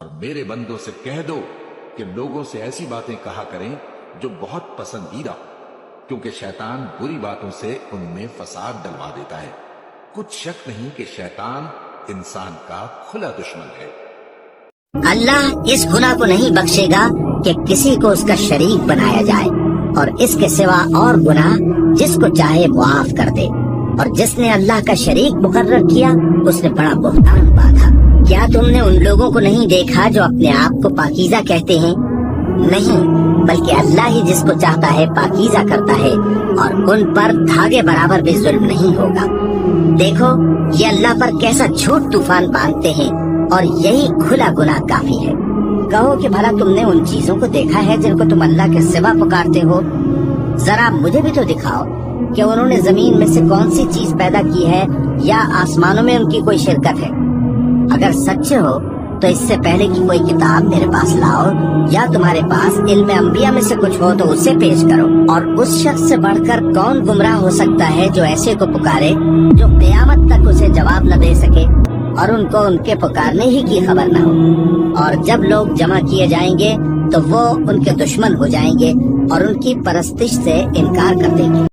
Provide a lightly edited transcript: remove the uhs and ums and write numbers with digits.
اور میرے بندوں سے کہہ دو کہ لوگوں سے ایسی باتیں کہا کریں جو بہت پسندیدہ ہو، کیونکہ شیطان بری باتوں سے ان میں فساد ڈلوا دیتا ہے۔ کچھ شک نہیں کہ شیطان انسان کا کھلا دشمن ہے۔ اللہ اس گناہ کو نہیں بخشے گا کہ کسی کو اس کا شریک بنایا جائے، اور اس کے سوا اور گناہ جس کو چاہے معاف کر دے، اور جس نے اللہ کا شریک مقرر کیا اس نے بڑا بہتان باندھا۔ کیا تم نے ان لوگوں کو نہیں دیکھا جو اپنے آپ کو پاکیزہ کہتے ہیں؟ نہیں، بلکہ اللہ ہی جس کو چاہتا ہے پاکیزہ کرتا ہے، اور ان پر دھاگے برابر بھی ظلم نہیں ہوگا۔ دیکھو یہ اللہ پر کیسا جھوٹ طوفان باندھتے ہیں، اور یہی کھلا گناہ کافی ہے۔ کہو کہ بھلا تم نے ان چیزوں کو دیکھا ہے جن کو تم اللہ کے سوا پکارتے ہو؟ ذرا مجھے بھی تو دکھاؤ کہ انہوں نے زمین میں سے کون سی چیز پیدا کی ہے، یا آسمانوں میں ان کی کوئی شرکت ہے۔ اگر سچے ہو تو اس سے پہلے کی کوئی کتاب میرے پاس لاؤ، یا تمہارے پاس علم انبیاء میں سے کچھ ہو تو اسے پیش کرو۔ اور اس شخص سے بڑھ کر کون گمراہ ہو سکتا ہے جو ایسے کو پکارے جو قیامت تک اسے جواب نہ دے سکے، اور ان کو ان کے پکارنے ہی کی خبر نہ ہو۔ اور جب لوگ جمع کیے جائیں گے تو وہ ان کے دشمن ہو جائیں گے اور ان کی پرستش سے انکار کر دیں گے۔